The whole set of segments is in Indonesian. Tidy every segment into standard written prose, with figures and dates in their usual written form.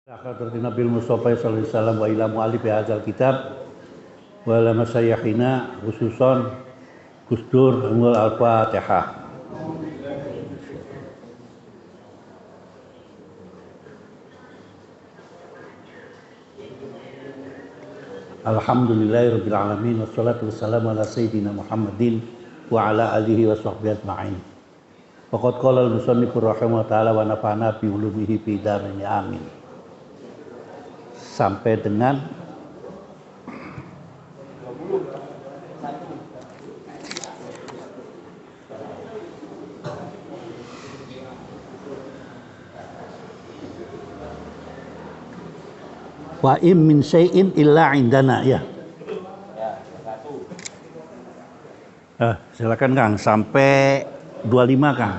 Hadratin Nabil Mustafa sallallahu alaihi wasallam wa ila mu'allif hadzal kitab wa ila masyayikhina khususan Gus Dur Al-Fatihah. Alhamdulillahirabbil alamin wassalatu wassalamu ala sayyidina Muhammadin wa ala alihi wa sahbihi ajma'in. Faqad qala al-musannif rahimahullah ta'ala wa nafa'ana bi ulumihi fi darin amin. Sampai dengan wa im min syai'in illa indana ya. Silakan Kang sampai 25 Kang.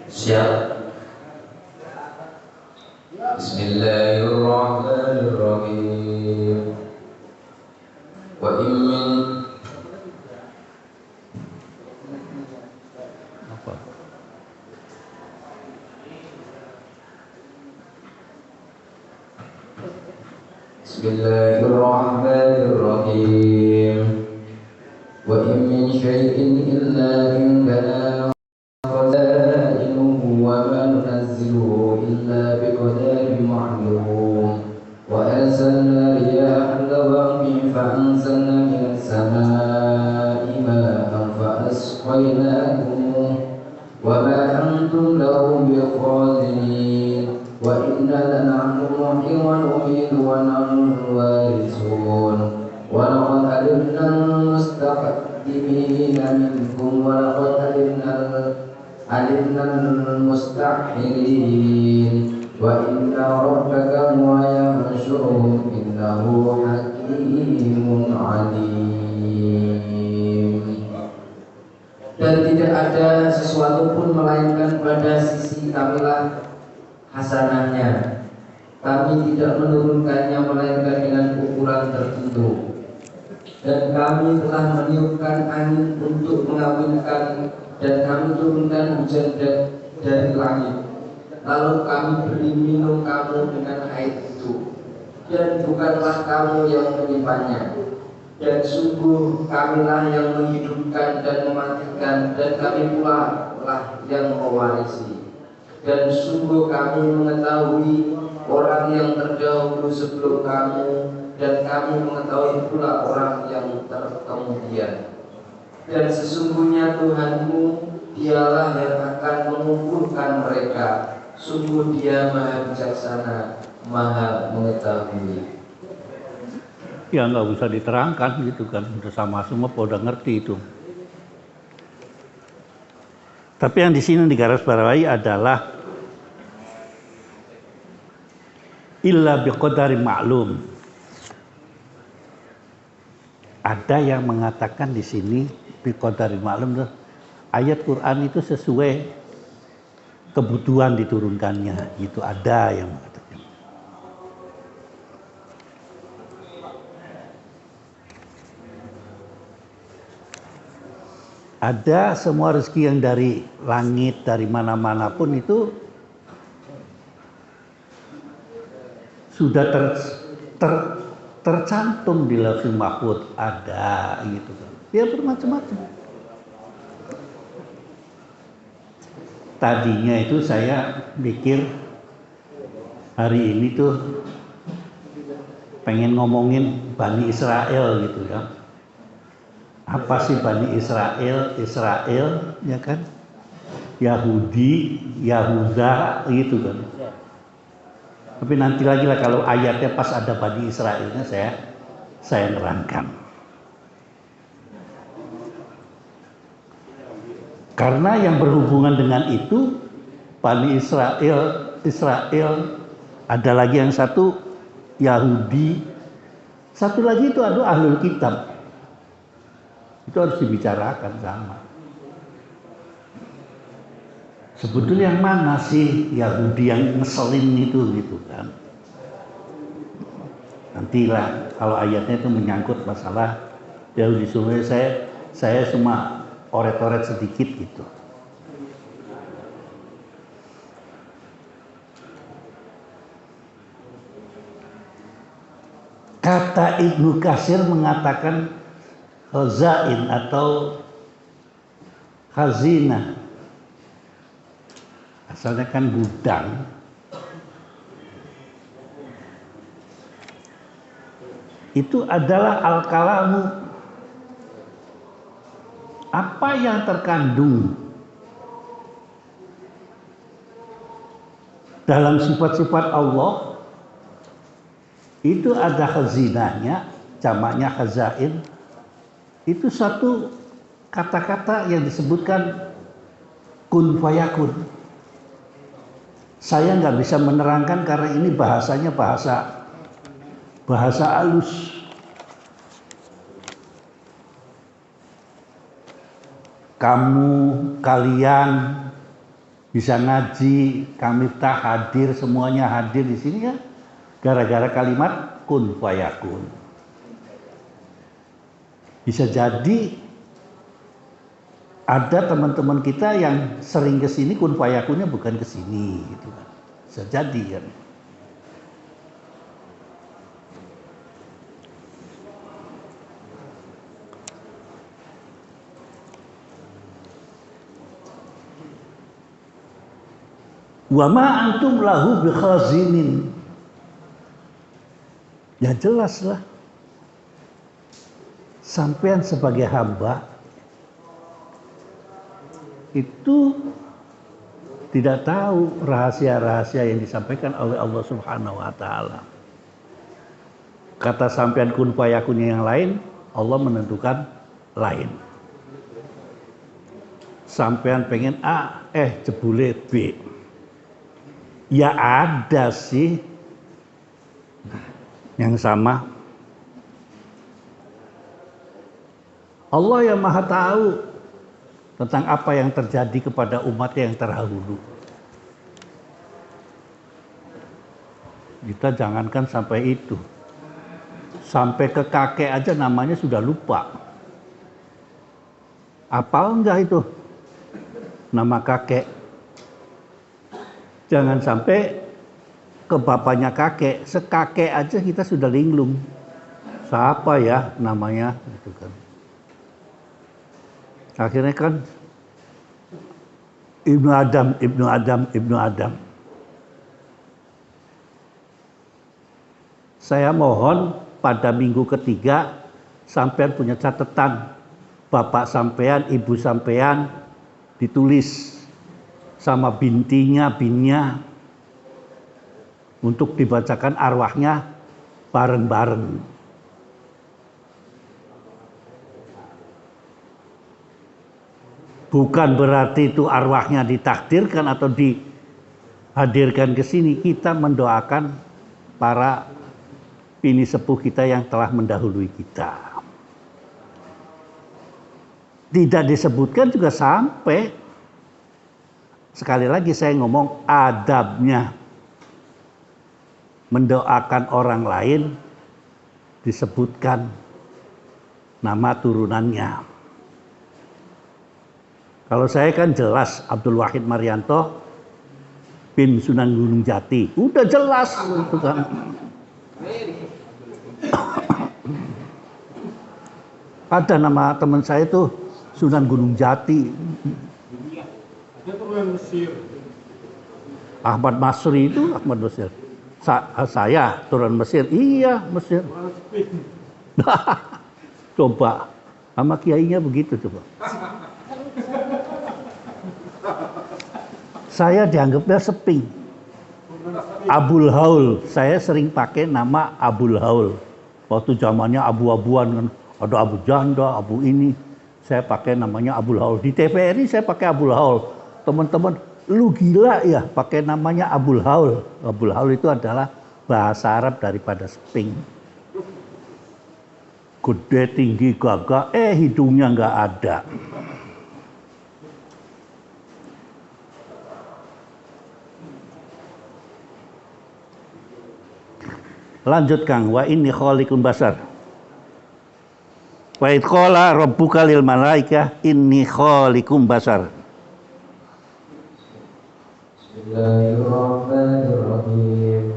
Siap. Bismillahirrahmanirrahim. Wa in min Bismillahirrahmanirrahim. Wa in min syai'in illa indana khazainuhu wa ma nunazziluhu illa biqadarin ma'lum. Wa arsalna riyahan lawaqihan fa anzalna minas samaa'i ma'an fa asqaynakum wa ma antum lahu bikhazinin. Wa inna lanahnu nuhyi wa numiitu wa nahnu al-warithun. Wa laqad alimna al-mustaqdimina minkum wa laqad alimna al-mustaakhirin. Wa inna rabbaka huwa yahsyuruhum innahu hakimun alim. Dan tidak ada sesuatu pun melainkan pada sisi kamilah hasanahnya. Kami tidak menurunkannya melainkan dengan ukuran tertentu. Dan kami telah meniupkan angin untuk mengawinkan, dan kami turunkan hujan dari langit. Lalu kami beri minum kamu dengan air itu, dan bukanlah kamu yang menyimpannya. Dan sungguh kamilah yang menghidupkan dan mematikan, dan kami pula lah yang mewarisi. Dan sungguh kami mengetahui orang yang terdahulu sebelum kamu, dan kami mengetahui pula orang yang terkemudian. Dan sesungguhnya Tuhanmu, dialah yang akan mengumpulkan mereka. Sungguh Dia Maha Bijaksana, Maha Mengetahui. Ya nggak usah diterangkan gitu kan, udah sama semua udah ngerti itu. Tapi yang di sini digarisbawahi adalah illa biqadari ma'lum. Ada yang mengatakan di sini biqadari ma'lum, ayat Quran itu sesuai kebutuhan diturunkannya, itu ada yang mengatakan. Ada semua rezeki yang dari langit, dari mana-mana pun itu sudah tercantum di Lauhul Mahfuz, ada gitu kan. Ya bermacam-macam. Tadinya itu saya pikir hari ini tuh pengen ngomongin Bani Israel gitu ya. Apa sih Bani Israel? Israel ya kan? Yahudi, Yahuda gitu kan. Tapi nanti lagi lah kalau ayatnya pas ada Bani Israelnya saya nerangkan. Karena yang berhubungan dengan itu Bani Israel ada lagi yang satu Yahudi, satu lagi itu ada Ahlul Kitab. Itu harus dibicarakan sama. Sebetulnya yang mana sih Yahudi yang ngeselin itu gitu kan? Nantilah kalau ayatnya itu menyangkut masalah Yahudi, saya cuma oret-oret sedikit gitu. kata Ibnu Katsir mengatakan khazain atau khazina, asalnya kan gudang. Itu adalah al-kalamu, apa yang terkandung dalam sifat-sifat Allah itu ada khazinahnya, jamaknya khazain. Itu satu kata-kata yang disebutkan kun fayakun. Saya nggak bisa menerangkan karena ini bahasanya bahasa halus. Kamu, kalian bisa ngaji, kami tak hadir, semuanya hadir di sini ya, gara-gara kalimat kun fayakun. Bisa jadi ada teman-teman kita yang sering ke sini kun fayakunnya bukan ke sini gitu kan. Bisa jadi kan. Wa ma antum lahu bikhazinin. Ya jelas lah. Sampean sebagai hamba itu tidak tahu rahasia-rahasia yang disampaikan oleh Allah Subhanahu wa taala. Kata sampean kun fayakunnya yang lain, Allah menentukan lain. Sampean pengen A, jebule B. Ya ada sih yang sama. Allah yang maha tahu tentang apa yang terjadi kepada umat yang terdahulu. Kita jangankan sampai itu. Sampai ke kakek aja namanya sudah lupa. Apal enggak itu nama kakek? Jangan sampai ke bapaknya kakek, sekakek aja kita sudah linglung. Siapa ya namanya gitu kan. Akhirnya kan Ibnu Adam. Saya mohon pada minggu ketiga sampean punya catatan bapak sampean, ibu sampean ditulis sama binnya untuk dibacakan arwahnya bareng-bareng. Bukan berarti itu arwahnya ditakdirkan atau dihadirkan ke sini. Kita mendoakan para pini sepuh kita yang telah mendahului kita. Tidak disebutkan juga sampai. Sekali lagi saya ngomong adabnya. Mendoakan orang lain disebutkan nama turunannya. Kalau saya kan jelas Abdul Wahid Marianto bin Sunan Gunung Jati. Udah jelas itu kan. Ada nama teman saya itu Sunan Gunung Jati. Ada turunan Mesir. Ahmad Masri itu Ahmad Mesir. Saya turunan Mesir. Iya, Mesir. Coba sama kiainya begitu coba. Saya dianggapnya seping. Abul Haul, saya sering pakai nama Abul Haul. Waktu zamannya abu-abuan kan, ada Abu Janda, Abu ini. Saya pakai namanya Abul Haul. Di TVRI saya pakai Abul Haul. Teman-teman, lu gila ya pakai namanya Abul Haul. Abul Haul itu adalah bahasa Arab daripada seping. Gede, tinggi, gagah, hidungnya nggak ada. Lanjut Kang, wa inni khaliqun basar. Wa id qala rabbuka lil malaikah inni khaliqun basar. Bismillahirrahmanirrahim.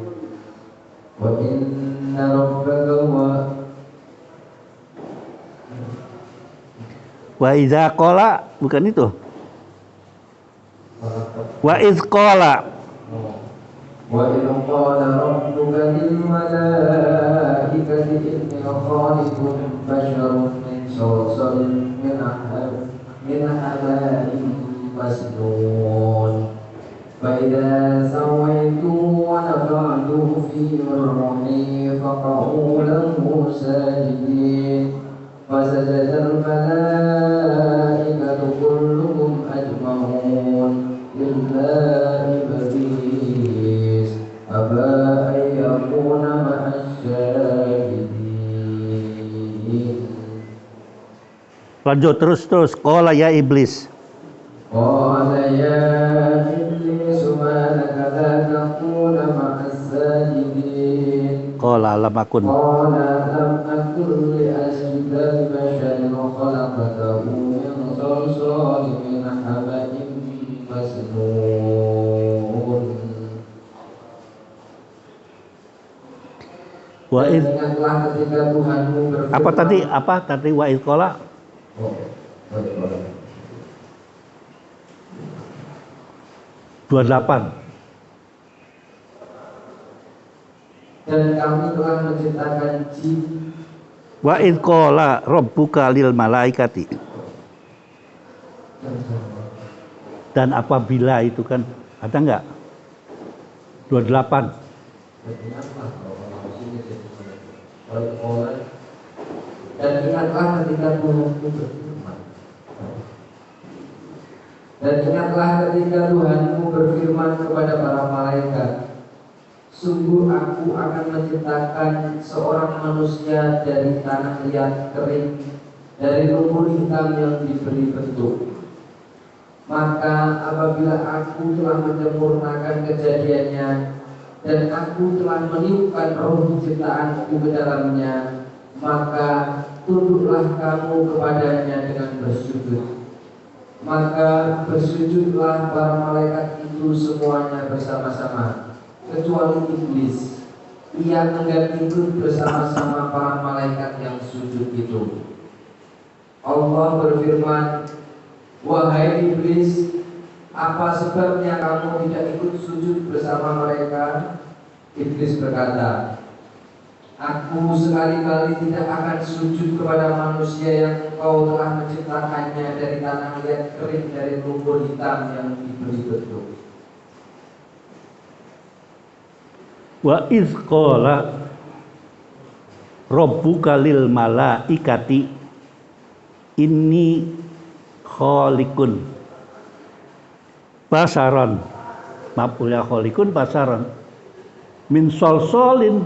Wa inna rabbaka Wa idza qala, bukan itu. Wa iz qala. Wa idza qala rabbuka lil malaikati inni khaliqun basharan min salsalin min hamain masnun. فإذا سويته ونفعته في روحي فقعوا له ساجدين فسجد الملائكة كلهم أجمعون إلا إبليس أبى أن يكون مع الشاهدين. Lanjut terus. Qala ya iblis. Qala ya iblis ma laka la takuna ma'as sajidin. Qala lam akun. Qala lam akun li asjuda libasharin khalaqtahu min salsalin min hamain masnun. Wa iz, Ingatlah ketika Tuhanmu berfirman. apa tadi wa iz qala? Oh, baik. 28. Dan kami telah menciptakan jin. Wa iz qala rabbuka lil malaikati. Dan apabila itu kan ada enggak? 28. Dan ingatlah ketika Tuhanmu berfirman. Dan ingatlah ketika Tuhanmu berfirman kepada para malaikat, sungguh aku akan menciptakan seorang manusia dari tanah liat kering, dari lumpur hitam yang diberi bentuk. Maka apabila aku telah menyempurnakan kejadiannya dan aku telah meniupkan roh penciptaanku ke dalamnya, maka tunduklah kamu kepadanya dengan bersujud. Maka bersujudlah para malaikat itu semuanya bersama-sama, kecuali iblis. Ia enggan ikut bersama-sama para malaikat yang sujud itu. Allah berfirman, wahai iblis, apa sebabnya kamu tidak ikut sujud bersama mereka? Iblis berkata, aku sekali-kali tidak akan sujud kepada manusia yang Engkau telah menciptakannya dari tanah liat kering, dari lumpur hitam yang diberi bentuk. Wa iz qala rabbuka lil malaikati inni khaliqun basaran. Maf'ul ya khaliqun basaran min solsolin.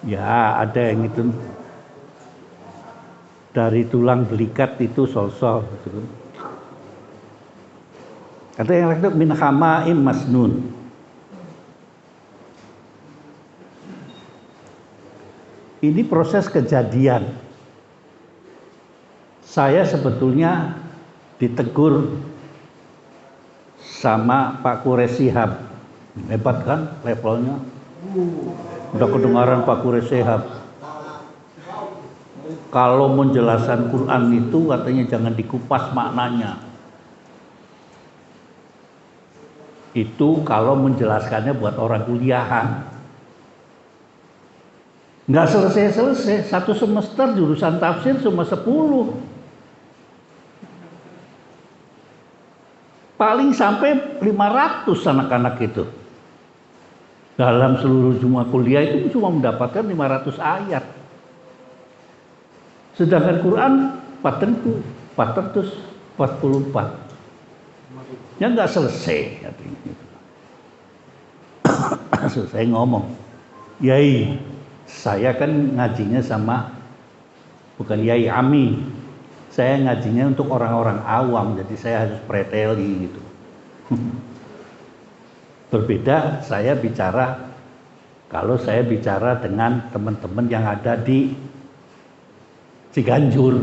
Ya, ada yang itu dari tulang belikat itu solsol gitu. Ada yang lagi min hamaim masnun. Ini proses kejadian. Saya sebetulnya ditegur sama Pak Quresyihab. Hebat kan levelnya? Udah kedengaran Pak Quresyihab. Kalau menjelaskan Quran itu katanya jangan dikupas maknanya. Itu kalau menjelaskannya buat orang kuliahan. Nggak selesai-selesai. Satu semester jurusan tafsir cuma 10. Paling sampai 500 anak-anak itu. Dalam seluruh semua kuliah itu cuma mendapatkan 500 ayat. Sedangkan Quran 444. Ya nggak selesai. Saya ngomong, Yai, saya kan ngajinya sama, bukan Yai Ami. Saya ngajinya untuk orang-orang awam, jadi saya harus preteli gitu. Berbeda saya bicara, kalau saya bicara dengan teman-teman yang ada di Ciganjur.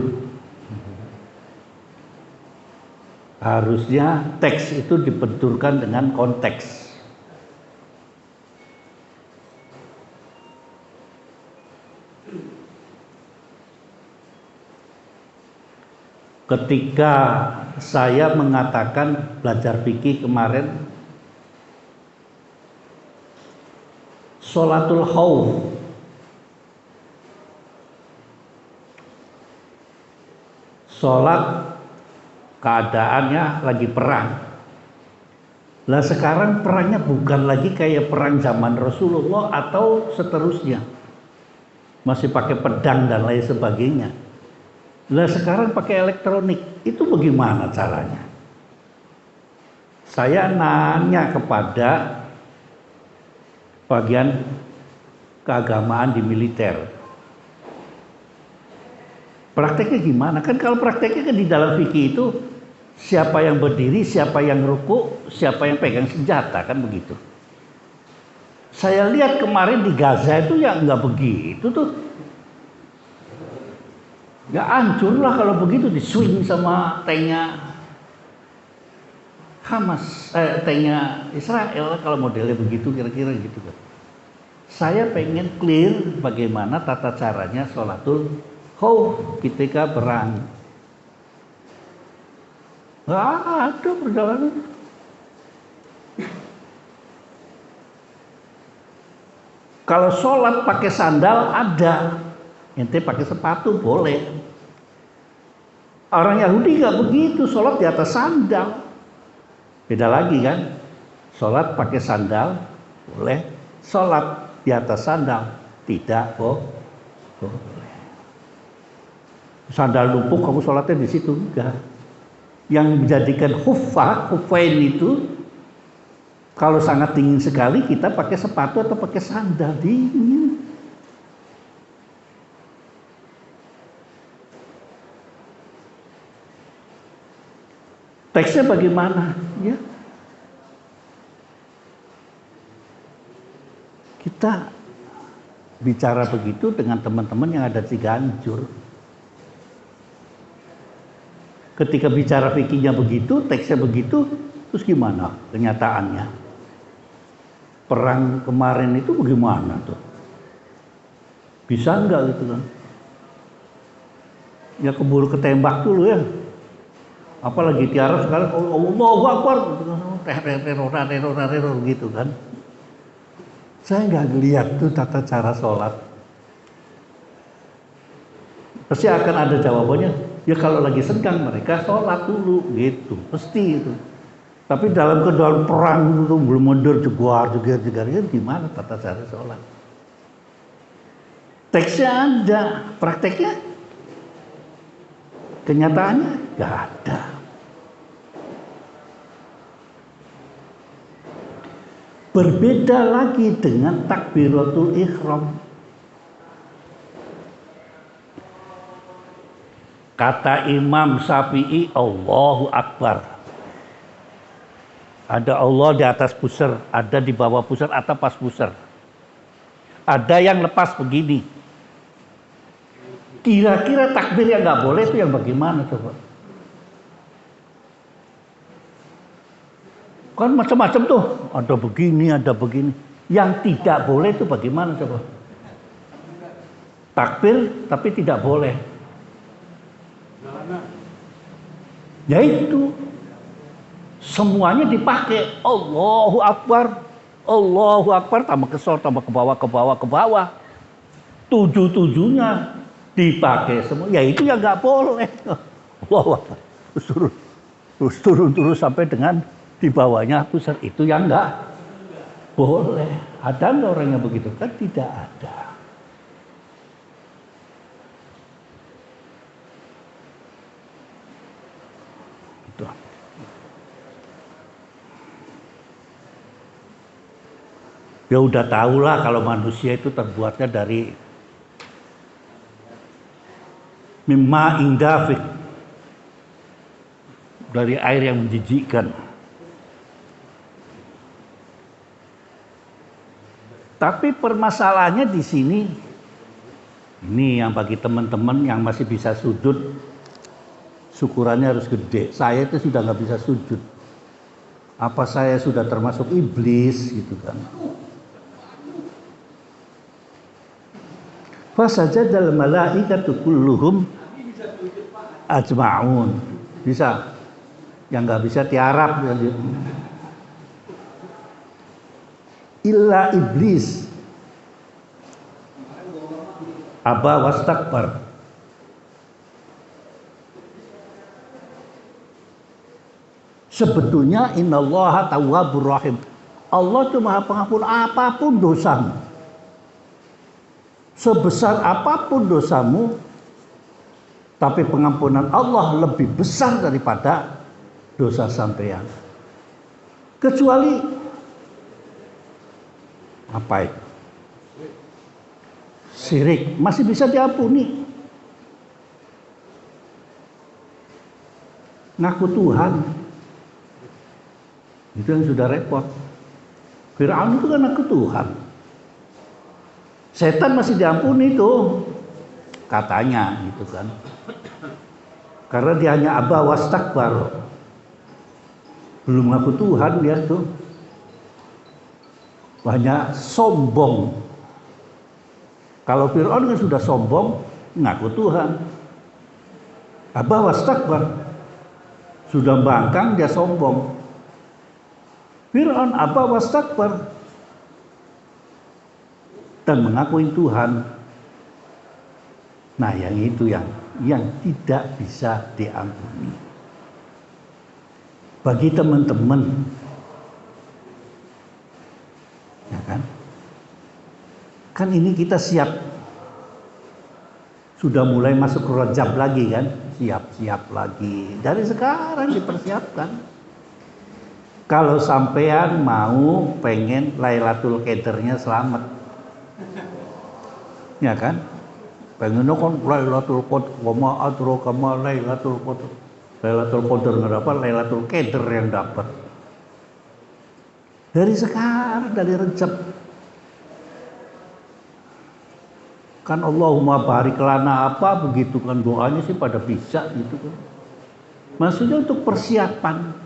Harusnya teks itu dibenturkan dengan konteks. ketika saya mengatakan belajar fikih kemarin, sholatul khauf, sholat keadaannya lagi perang. Lah sekarang perangnya bukan lagi kayak perang zaman Rasulullah atau seterusnya, masih pakai pedang dan lain sebagainya. Lah sekarang pakai elektronik, itu bagaimana caranya? Saya nanya kepada bagian keagamaan di militer, prakteknya gimana? Kan kalau prakteknya kan di dalam fikih itu siapa yang berdiri, siapa yang ruku, siapa yang pegang senjata, kan begitu. Saya lihat kemarin di Gaza itu ya nggak begitu tuh. Ya hancur lah kalau begitu, di swing sama tanknya Hamas, tanknya Israel kalau modelnya begitu, kira-kira gitu kan. Saya pengen clear bagaimana tata caranya sholatul khauf ketika perang. Nggak ada perjalanan. Kalau sholat pakai sandal ada, ente pakai sepatu boleh. Orang Yahudi nggak begitu, sholat di atas sandal. Beda lagi kan, sholat pakai sandal boleh, sholat di atas sandal tidak boleh. Sandal numpuk kamu sholatnya di situ enggak. Yang menjadikan khuffain itu kalau sangat dingin sekali kita pakai sepatu atau pakai sandal dingin. Teksnya bagaimana? Ya. Kita bicara begitu dengan teman-teman yang ada di Ciganjur. Ketika bicara fikihnya begitu, teksnya begitu, terus gimana kenyataannya? Perang kemarin itu bagaimana tuh? Bisa enggak gitu kan? Ya keburu ketembak dulu ya. Apalagi tiara sekarang Allahu Akbar teror gitu kan. Saya nggak lihat tuh tata cara sholat. Pasti akan ada jawabannya. Ya kalau lagi senggang mereka sholat dulu gitu, pasti itu. Tapi dalam keadaan perang itu belum mundur jegar gimana tata cara sholat? Teksnya ada, prakteknya kenyataannya nggak ada. Berbeda lagi dengan takbiratul ihram. Kata Imam Syafi'i, Allahu Akbar. Ada Allah di atas pusar, ada di bawah pusar atau pas pusar. Ada yang lepas begini. Kira-kira takbir yang nggak boleh itu yang bagaimana coba? Kan macam-macam tuh, ada begini, ada begini. Yang tidak boleh itu bagaimana coba? Takbir tapi tidak boleh. Ya itu. Semuanya dipakai. Allahu Akbar. Allahu Akbar tambah ke sol, tambah ke bawah. Tujuh-tujuhnya dipakai semua. Ya itu yang nggak boleh. Allahu Akbar. Terus turun sampai dengan di bawahnya pusar, itu yang enggak boleh. Ada enggak orang yang begitu? Kan tidak ada. Itu. Ya udah tahulah kalau manusia itu terbuatnya dari mimma indafik, dari air yang menjijikkan. Tapi permasalahannya di sini, ini yang bagi teman-teman yang masih bisa sujud, syukurannya harus gede. Saya itu sudah nggak bisa sujud. Apa saya sudah termasuk iblis gitu kan? Fasajadal malaikatu kulluhum ajma'un. Bisa. Yang nggak bisa tiarap. Illa iblis aba wastakbar. Sebetulnya innallaha tawwabur rahim. Allah itu Maha Pengampun apapun dosamu. Sebesar apapun dosamu, tapi pengampunan Allah lebih besar daripada dosa sampean. Kecuali apa itu? Syirik masih bisa diampuni. Ngaku Tuhan itu yang sudah repot. Fir'aun itu kan ngaku Tuhan. Setan masih diampuni itu katanya gitu kan. Karena dia hanya aba wastakbar. Belum ngaku Tuhan dia tuh. Banyak sombong. Kalau Fir'aun kan sudah sombong, ngaku Tuhan. Aba wastakbar. Sudah bangkang dia sombong. Fir'aun aba wastakbar. Dan mengakui Tuhan. Nah, yang itu yang tidak bisa diampuni. Bagi teman-teman, ya kan ini kita siap, sudah mulai masuk Rajab lagi kan, siap-siap lagi dari sekarang dipersiapkan. Kalau sampean mau pengen Lailatul Qadarnya selamat, ya kan? Pengen kan Lailatul Qadar, wama adraka ma Lailatul Qadar. Lailatul Qadar nggak dapat, Lailatul Qadar yang dapat. Dari sekarang, dari Rajab. Kan Allahumma barik lana apa begitu kan doanya sih pada bisa gitu kan. Maksudnya untuk persiapan.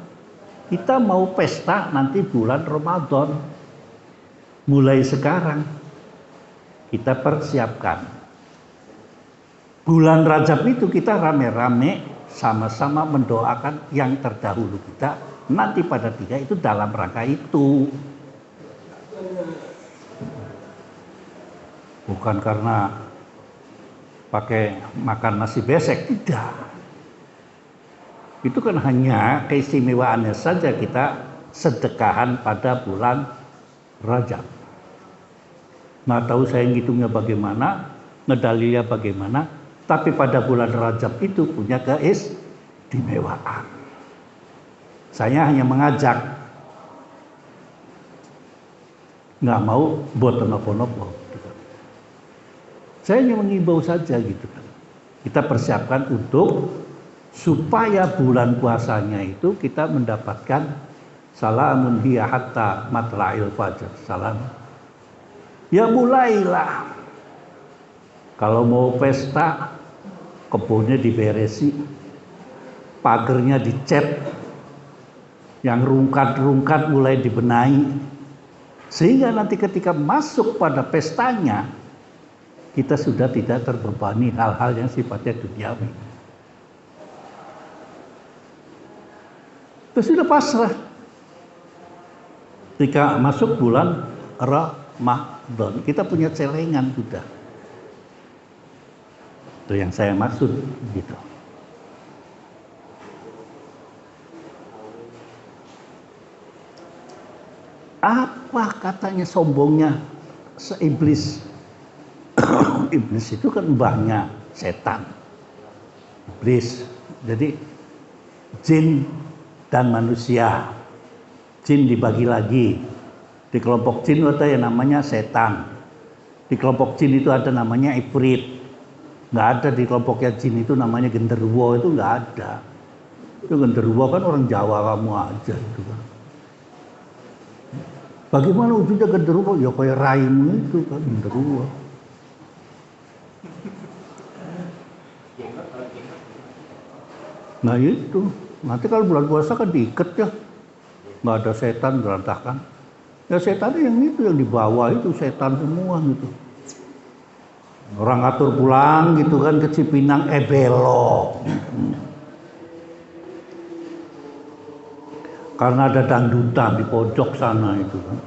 Kita mau pesta nanti bulan Ramadan. Mulai sekarang kita persiapkan. Bulan Rajab itu kita rame-rame sama-sama mendoakan yang terdahulu kita. Nanti pada 3 itu dalam rangka itu. Bukan karena pakai makan nasi besek, tidak. Itu kan hanya keistimewaannya saja kita sedekahan pada bulan Rajab. Nggak tahu saya ngitungnya bagaimana, ngedalilnya bagaimana, tapi pada bulan Rajab itu punya keistimewaan. Saya hanya mengajak, nggak mau buat nopo-nopo. Gitu. Saya hanya mengimbau saja gitu kan. Kita persiapkan untuk supaya bulan puasanya itu kita mendapatkan salamun hiya hatta matla'il fajr. Salam. Ya mulailah. Kalau mau pesta, kebunnya diberesi, pagernya dicat, yang rungkat-rungkat mulai dibenahi, sehingga nanti ketika masuk pada pestanya, kita sudah tidak terbebani hal-hal yang sifatnya duniawi. Terus sudah pasrah. Ketika masuk bulan Ramadan, kita punya celengan sudah. Itu yang saya maksud gitu. Apa katanya sombongnya seiblis? Iblis itu kan mbahnya setan. Iblis. Jadi jin dan manusia. Jin dibagi lagi. Di kelompok jin ada yang namanya setan. Di kelompok jin itu ada namanya ifrit. Nggak ada di kelompoknya jin itu namanya genderuwo, itu nggak ada. Itu genderuwo kan orang Jawa kamu aja itu kan. Bagaimana wujudnya genderuwo? Ya kayak raimu itu kan genderuwo. Nah itu, nanti kalau bulan puasa kan diikat ya, nggak ada setan berantakan. Ya setan yang itu yang di bawah itu setan semua gitu. Orang atur pulang gitu kan ke Cipinang, belok. Karena ada dangdutan di pojok sana itu kan.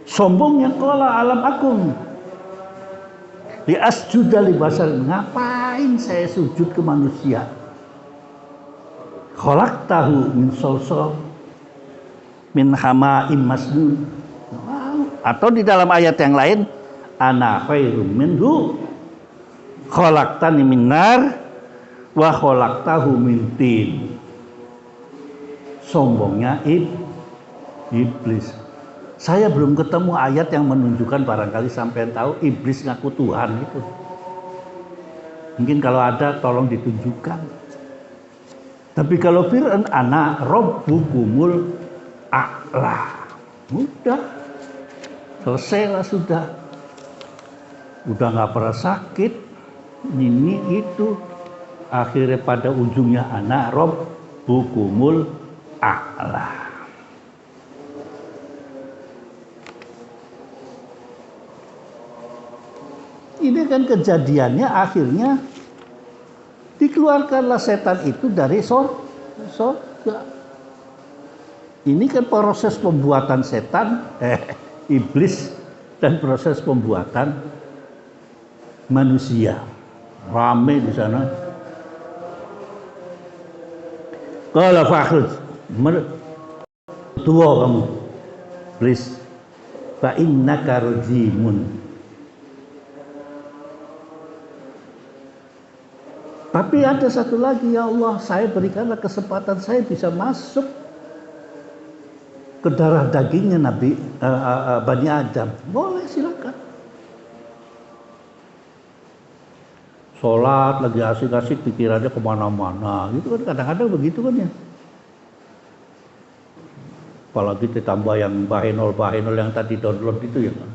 Sombongnya qala alam akum li asjuda li basar, ngapain saya sujud ke manusia? Khalaqtahu min solsol min hama'im masnun. Atau di dalam ayat yang lain, ana khairum minhu khalaqtani min nar wa khalaqtahu min tin. Sombongnya iblis. Saya belum ketemu ayat yang menunjukkan, barangkali sampean tahu, iblis ngaku Tuhan itu. Mungkin kalau ada tolong ditunjukkan. Tapi kalau Fir'aun, ana rabbukumul a'la. Udah. Selesai lah sudah. Udah nggak pernah sakit. Ini itu. Akhirnya pada ujungnya ana rabbukumul a'la. Ini kan kejadiannya akhirnya dikeluarkanlah setan itu dari surga. Ini kan proses pembuatan setan, iblis, dan proses pembuatan manusia. Rame di sana. Qala fakhruj, tua kamu, iblis. Fa innaka rajimun. Tapi ada satu lagi, ya Allah, saya berikanlah kesempatan saya bisa masuk ke darah dagingnya Nabi Bani Adam. Boleh, silakan. Sholat lagi asik-asik, pikirannya kemana-mana. Gitu kan, kadang-kadang begitu kan ya. Apalagi ditambah yang bahenol yang tadi download itu ya kan.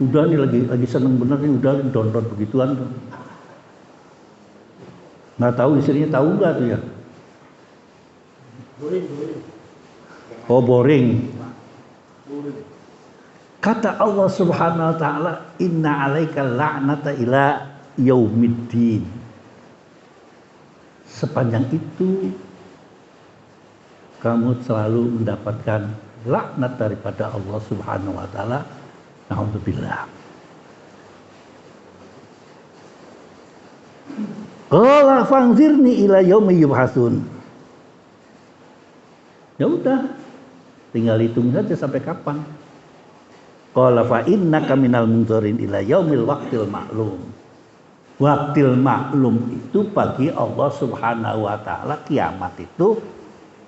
Udah nih lagi seneng bener nih, udah download begituan kan. Nggak tahu istrinya tahu nggak tuh ya? Boring. Oh, boring. Kata Allah Subhanahu wa taala, inna 'alaika la'nata ila yaumiddin. Sepanjang itu kamu selalu mendapatkan laknat daripada Allah Subhanahu wa taala. Alhamdulillah. Qala fangzirni ila yaumi yubhatsun. Ya udah, tinggal hitung saja sampai kapan. Qala fa innaka minal munzirin ila yaumil waqtil ma'lum. Waqtil ma'lum itu bagi Allah Subhanahu wa taala, kiamat itu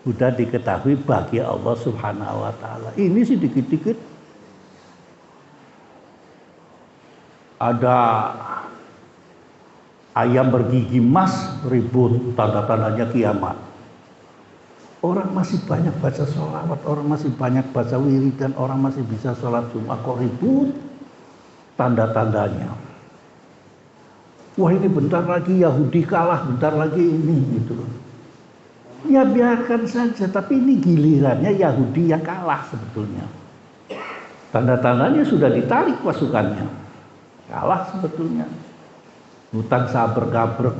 sudah diketahui bagi Allah Subhanahu wa taala. Ini sih dikit-dikit ada ayam bergigi emas, ribut, tanda-tandanya kiamat. Orang masih banyak baca sholawat, orang masih banyak baca wiridan, orang masih bisa sholat Jumat, kok ribut tanda-tandanya. Wah, ini bentar lagi Yahudi kalah, bentar lagi ini gitu. Ya biarkan saja, tapi ini gilirannya Yahudi yang kalah sebetulnya. Tanda-tandanya sudah ditarik pasukannya, kalah sebetulnya. Hutang saber-gabrek,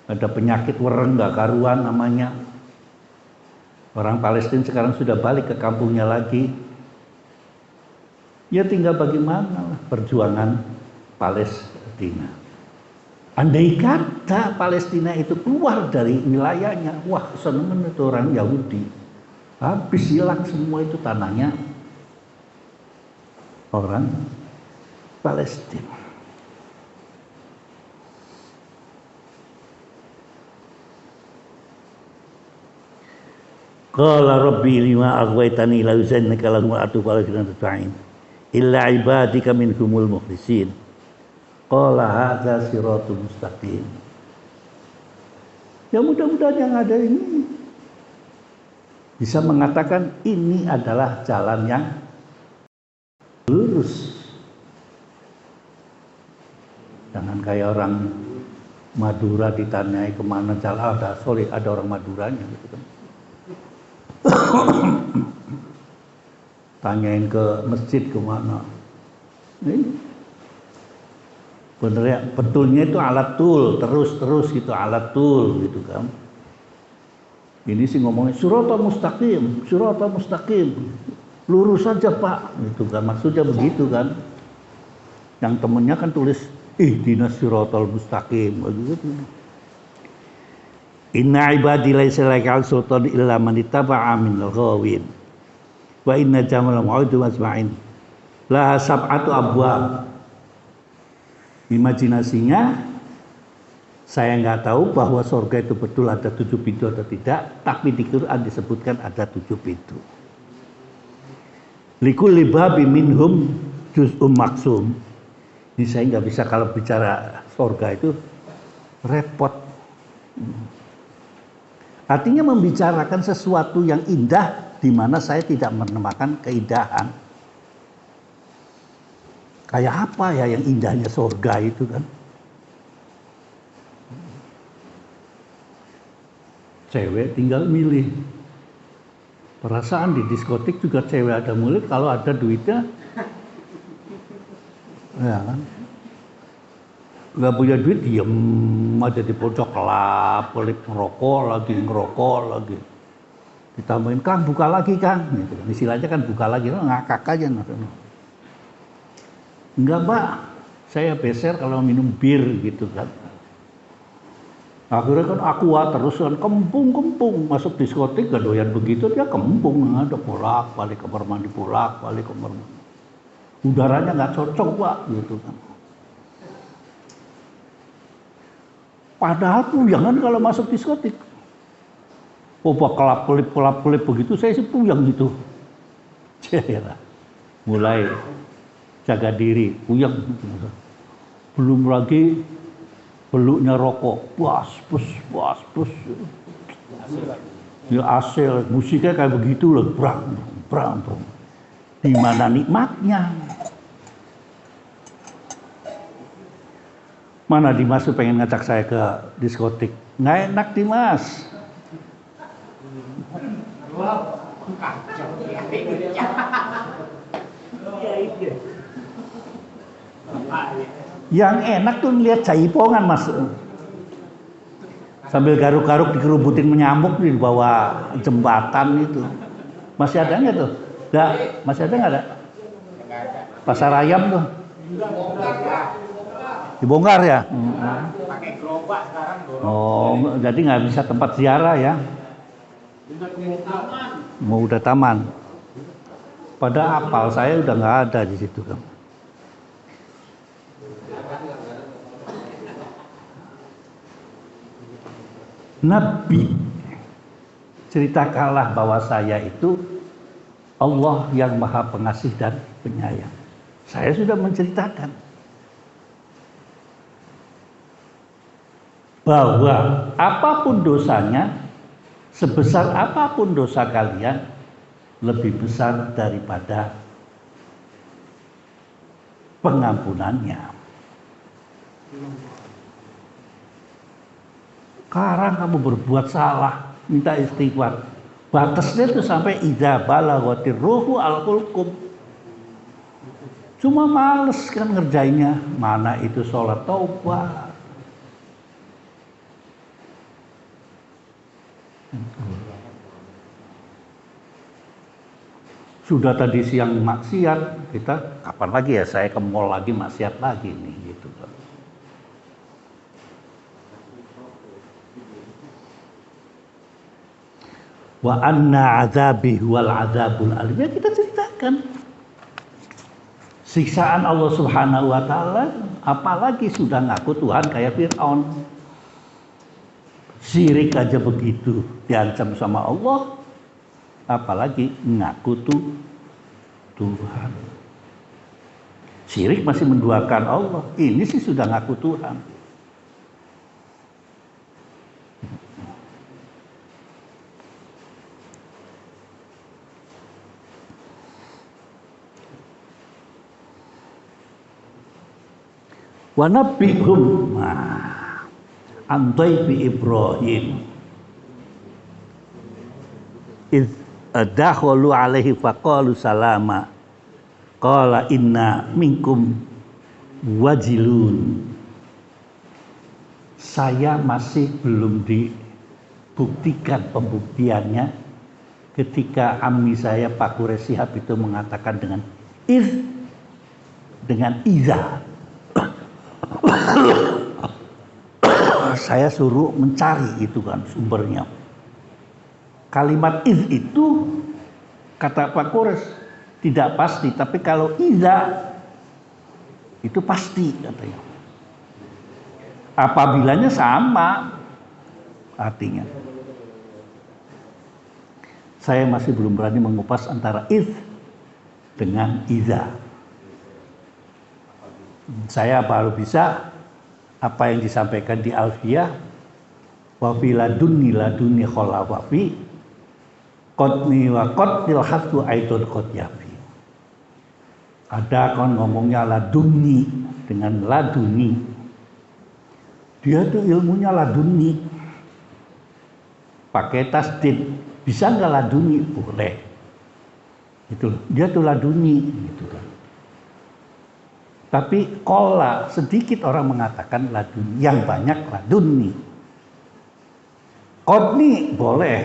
ada penyakit wereng gak karuan namanya. Orang Palestina sekarang sudah balik ke kampungnya lagi. Ya tinggal bagaimana perjuangan Palestina. Andai kata Palestina itu keluar dari wilayahnya, wah seneng itu orang Yahudi, habis hilang semua itu tanahnya orang Palestina. Qala rabbi lima aghwaytani la yuzainnaka lahum atu falakina tata'in illa ibadika minhumul mukhlisin. Qala hadza siratul mustaqim. Ya mudah-mudahan yang ada ini bisa mengatakan ini adalah jalan yang lurus. Jangan kayak orang Madura ditanyai kemana jalan, ada orang Maduranya gitu kan. Tanyain ke masjid kemana. Ini bener ya, betulnya itu alat tul, terus gitu alat tul gitu kan. Ini sih ngomongnya suratal mustaqim, lurus saja Pak, gitu kan. Maksudnya begitu kan. Yang temennya kan tulis ihdinas siratal mustaqim, gitu. Inna ibadi laisa laka sultan illa man ittaba'a minal ghawin. Wa inna jamal maudu asma'in. La sab'atu abwab. Imajinasinya saya nggak tahu bahwa surga itu betul ada 7 pintu atau tidak, tapi di Quran disebutkan ada 7 pintu. Likulli babin minhum juz'um maksum. Ini saya nggak bisa kalau bicara surga itu repot. Artinya membicarakan sesuatu yang indah di mana saya tidak menemukan keindahan. Kayak apa ya yang indahnya surga itu kan? Cewek tinggal milih. Perasaan di diskotik juga cewek ada milih kalau ada duitnya. Ya kan? Gak punya duit diem aja di pojok kelap, ngerokok lagi. Ditambahin, Kang buka lagi Kang. Gitu. Istilahnya kan buka lagi, ngakak aja. Enggak Mbak, saya beser kalau minum bir gitu kan. Akhirnya kan aqua terus kan kempung masuk diskotik gak doyan begitu dia kempung ada balik kamar mandi balik kamar mandi. Udaranya nggak cocok Pak gitu kan. Padahal puyangan kalau masuk diskotik. Kelap kelip begitu saya sih puyang gitu. Cera. Mulai jaga diri, puyang gitu. Belum lagi beluknya rokok, bus. Ya asal musiknya kayak begitu loh, brang. Di mana nikmatnya? Mana Dimas tuh pengen ngajak saya ke diskotik? Nggak enak Dimas. Yang enak tuh lihat jaipongan Mas. Sambil garuk-garuk dikerubutin menyamuk di bawah jembatan itu. Masih ada nggak tuh? Nggak, masih ada nggak ada? Pasar ayam tuh. Dibongkar ya? Pakai gerobak sekarang dorong. Oh, jadi nggak bisa tempat ziarah ya? Mau udah taman. Pada apal saya udah nggak ada di situ kan. Nabi ceritakanlah bahwa saya itu Allah yang Maha Pengasih dan Penyayang. Saya sudah menceritakan bahwa apapun dosanya, sebesar apapun dosa kalian, lebih besar daripada pengampunannya. Sekarang kamu berbuat salah, minta istighfar. Batasnya itu sampai idza balaghatir ruhu al-qulqum. Cuma males kan ngerjainnya. Mana itu sholat taubat. Sudah tadi siang maksiat, kita kapan lagi ya saya ke mall lagi maksiat lagi nih gitu kan. Wa anna azabi huwal azabul alim. Ya kita ceritakan siksaan Allah Subhanahu wa taala, apalagi sudah ngaku Tuhan kayak Firaun. Syirik aja begitu diancam sama Allah, apalagi ngaku Tuhan. Syirik masih menduakan Allah, ini sih sudah ngaku Tuhan. Wa nabbihum an dhaifi Ibrahim. dakhalu alaihi faqalu salama qala inna minkum wajilun. Saya masih belum dibuktikan pembuktiannya ketika ammi saya Pak Quraisy Shihab itu mengatakan dengan iza. Saya suruh mencari itu kan sumbernya. Kalimat iz itu kata Pak Quraisy tidak pasti, tapi kalau iza itu pasti katanya. Apabilanya sama artinya. Saya masih belum berani mengupas antara iz dengan iza. Saya baru bisa apa yang disampaikan di Alfiyah, wa fi ladunni kholawafi qadni wa qadil hasu aidun qadyafi. Ada kan ngomongnya ladunni dengan laduni. Dia tuh ilmunya laduni, pakai tasdid. Bisa nggak laduni? Boleh. Itu dia tuh laduni, gitu kan. Tapi kola sedikit orang mengatakan laduni, yang banyak laduni. Qadni boleh,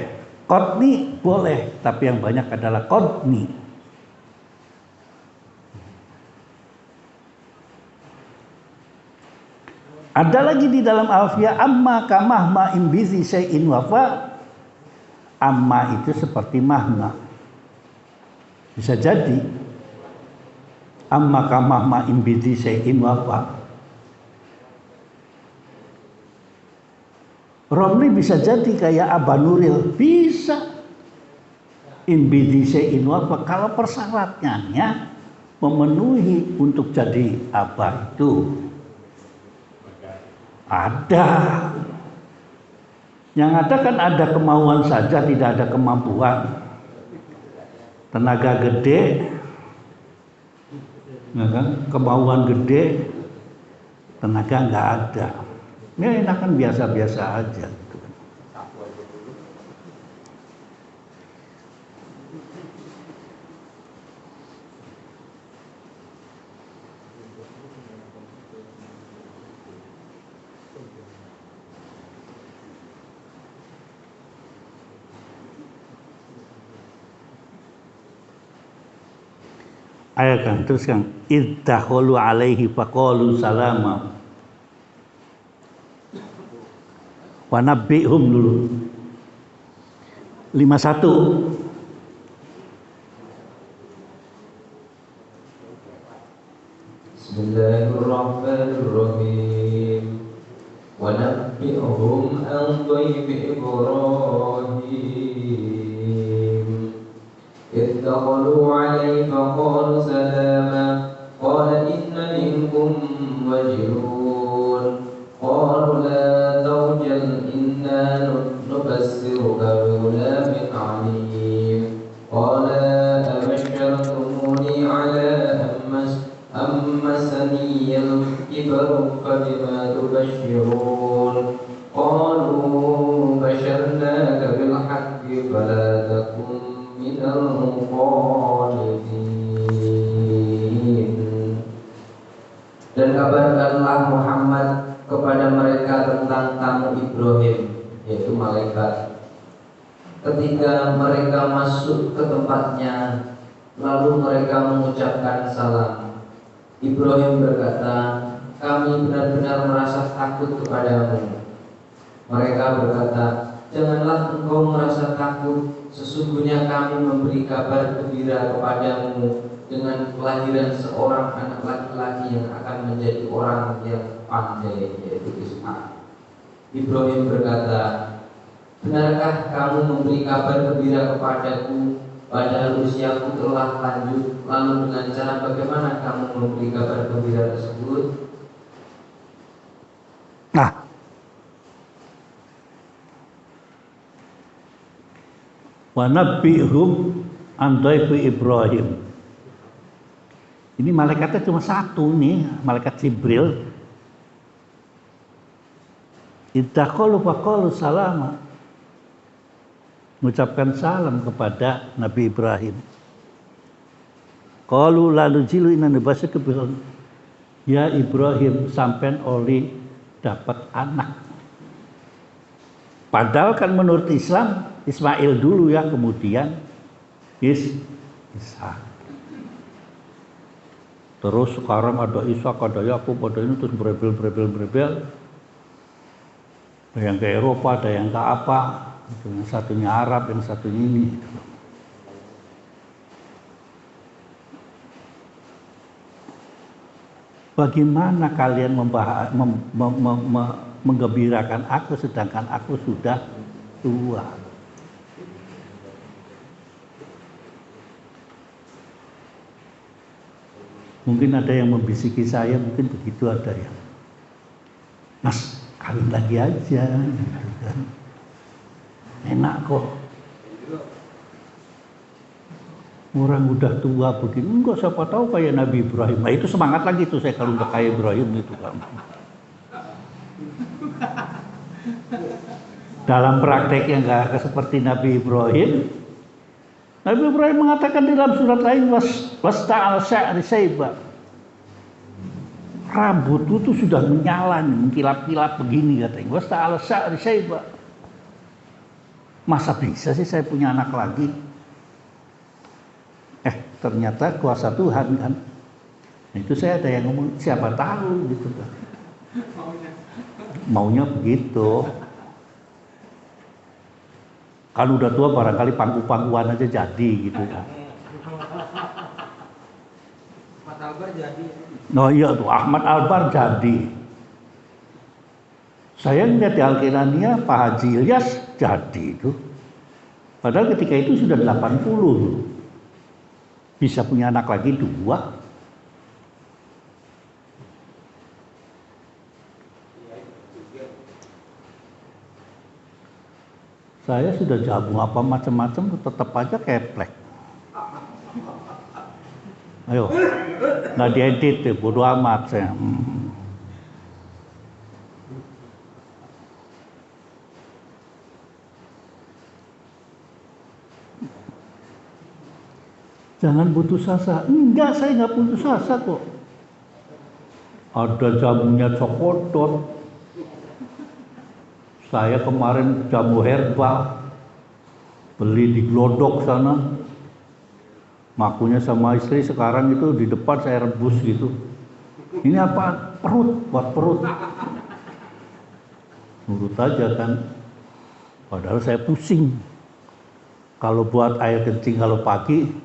tapi yang banyak adalah qadni. Ada lagi di dalam Alfiyah, amma kamahma imbizi syai'in wafa. Amma itu seperti mahma. Bisa jadi amma kamahma imbizi syai'in wafa. Romli bisa jadi kayak Abanuril, bisa. Imbizi syai'in wafa kalau persyaratannya memenuhi untuk jadi apa itu. Ada. Yang ada kan ada kemauan saja, tidak ada kemampuan. Tenaga gede, ya kan? Kemauan gede, tenaga nggak ada. Ya enakan biasa-biasa aja. Gitu. Ayo kan terus kan iddakhulu alaihi faqalu salama wa nabbihum dulu 51. Bismillahirrahmanirrahim. Wa nabbihum an dhayfi Ibrahim إذ دخلوا عليه فقالوا سلاما قال إن منكم وجلون قالوا لا توجل إنا نبشرك بغلام عليم قال أبشرتموني على أن مسني الكبر فبما تبشرون قالوا بشرناك بالحق فلا تكن dan kabarkanlah Muhammad kepada mereka tentang tamu Ibrahim, yaitu malaikat. Ketika mereka masuk ke tempatnya, lalu mereka mengucapkan salam. Ibrahim berkata, kami benar-benar merasa takut kepadamu. Mereka berkata, janganlah engkau merasa takut. Sesungguhnya kami memberi kabar gembira kepadamu dengan kelahiran seorang anak laki-laki yang akan menjadi orang yang pandai, yaitu Ishak. Ibrahim berkata, benarkah kamu memberi kabar gembira kepadaku padahal usiaku telah lanjut? Lalu dengan cara bagaimana kamu memberi kabar gembira tersebut? Nah, wa nabbihum an dhaifi Ibrahim. Ini malaikatnya cuma satu nih, malaikat Jibril. Iddaqalu faqalu salama. mengucapkan salam kepada Nabi Ibrahim. Qalu lalu jilu inna bahasa kebilang, ya Ibrahim sampean oleh dapat anak. Padahal kan menurut Islam Ismail dulu ya, kemudian Ishak. Terus sekarang ada Ishak, ada Yakub, ada ini terus berebel. Ada yang ke Eropa, ada yang ke apa, yang satunya Arab, yang satunya ini. Bagaimana kalian menggembirakan aku sedangkan aku sudah tua? Mungkin ada yang membisiki saya, mungkin begitu ada yang, Mas, kawin lagi aja, gitu kan. Enak kok. Orang udah tua begini, enggak siapa tahu kayak Nabi Ibrahim. Nah itu semangat lagi tuh saya kalau udah kayak Ibrahim itu kan. Dalam praktek yang enggak seperti Nabi Ibrahim, Nabi Ibrahim mengatakan di dalam surat lain wasta'al sya'ri syaiba. Rambut itu sudah menyala nih, mengkilap-kilap begini katanya. Wasta'al sya'ri syaiba. Masa bisa sih saya punya anak lagi? Ternyata kuasa Tuhan kan. Itu saya ada yang ngomong, siapa tahu gitu kan. Maunya begitu. Kalau udah tua barangkali pangku-pangkuan aja jadi gitu kan. Ahmad Albar jadi. Oh iya tuh, Ahmad Albar jadi. Saya ngeliat di Al-Qirania Pak Haji Ilyas jadi itu. Padahal ketika itu sudah 80. Bisa punya anak lagi 2. Saya sudah jamu apa macam-macam tetap aja keplek. Ayo, nggak diedit deh, bodo amat saya. Jangan putus asa. Enggak, saya nggak putus asa kok. Ada jamunya Cokodot. Saya kemarin jamu herbal. Beli di Glodok sana. Makunya sama istri sekarang itu di depan saya rebus gitu. Ini apa? Perut, buat perut. Nurut aja kan. Padahal saya pusing. Kalau buat air kencing kalau pagi,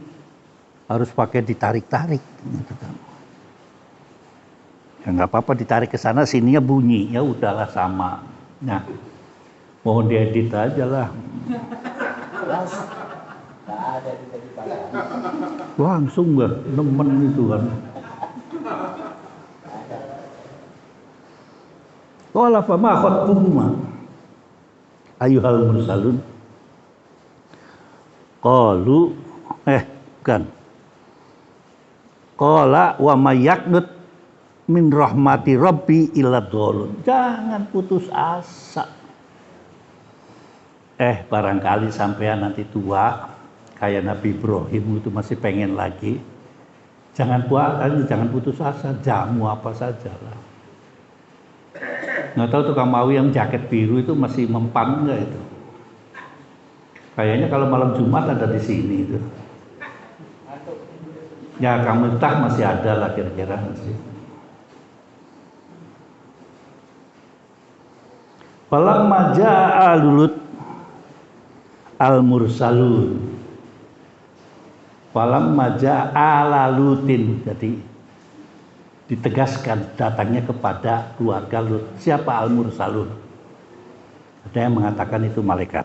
harus pakai ditarik-tarik gitu kan. Ya nggak apa-apa ditarik ke sana sininya bunyi, ya udahlah sama. Nah, mohon diedit aja lah. Langsung nggak nemen itu kan. Qala fa ma khatbuma ayyuhal mursalun. Qalu bukan. Qala wa may yaqnut min rahmati rabbi illa dhalun. Jangan putus asa. Barangkali sampean nanti tua kayak Nabi Ibrahim itu masih pengen lagi. Jangan putus asa, jamu apa saja lah. Nggak tahu tukang mawi yang jaket biru itu masih mempan enggak itu? Kayaknya kalau malam Jumat ada di sini itu. Ya kamu tak masih ada lah kira-kira masih. Falamma jaa Lulut al-mursalun. Falamma jaa Lutin, jadi ditegaskan datangnya kepada keluarga Lut. Siapa al-mursalun? Ada yang mengatakan itu malaikat.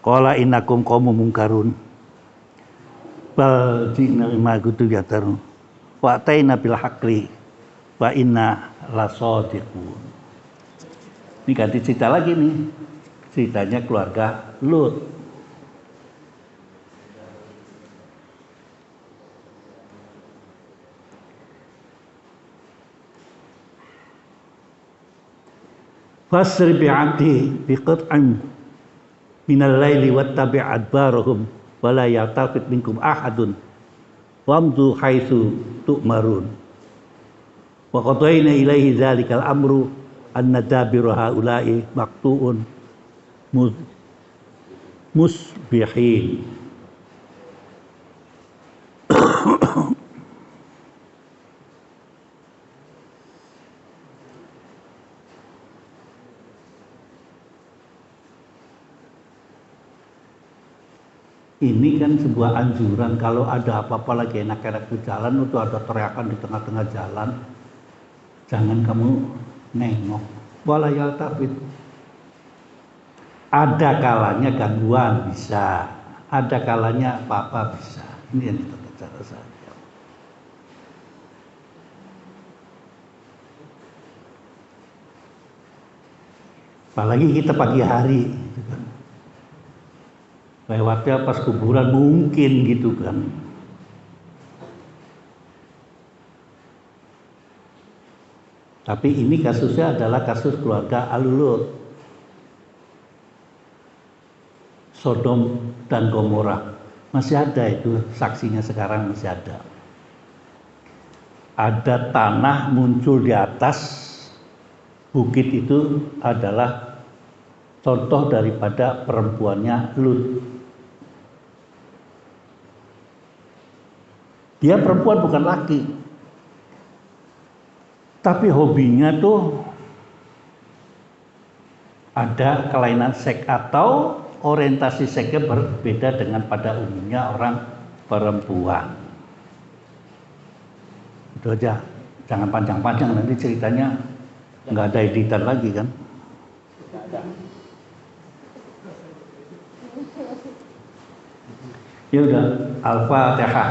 Qala innakum qaumun munkarun. Bal ji'na bima kuntum yatarun. Wa ataina bil haqqi wa inna lasadiqun. Ini ganti cerita lagi nih. Ceritanya keluarga Lut. Fasri bi'abdi biqat'in minal laili wattabi' adbarahum wala yaltafit minkum ahadun wamdu haitsu tu'marun wa qadayna ilaihi dzalikal amru anna dabiru haula'i maqtu'un musbihin. Ini kan sebuah anjuran, kalau ada apa-apa lagi enak-enak di jalan, itu ada teriakan di tengah-tengah jalan, jangan kamu nengok. Wala yaltafit. Ada kalanya gangguan bisa, ada kalanya apa-apa bisa. Ini yang kita bicara saja. Apalagi kita pagi hari. Lewatnya pas kuburan mungkin gitu kan. Tapi ini kasusnya adalah kasus keluarga Al-Lut, Sodom dan Gomora. Masih ada itu saksinya, sekarang masih ada. Ada tanah muncul di atas bukit, itu adalah contoh daripada perempuannya Lut. Dia perempuan bukan laki, tapi hobinya tuh ada kelainan seks atau orientasi seksnya berbeda dengan pada umumnya orang perempuan. Itu aja, jangan panjang-panjang, nanti ceritanya nggak ada editan lagi kan. Ya udah, Al-Fatihah.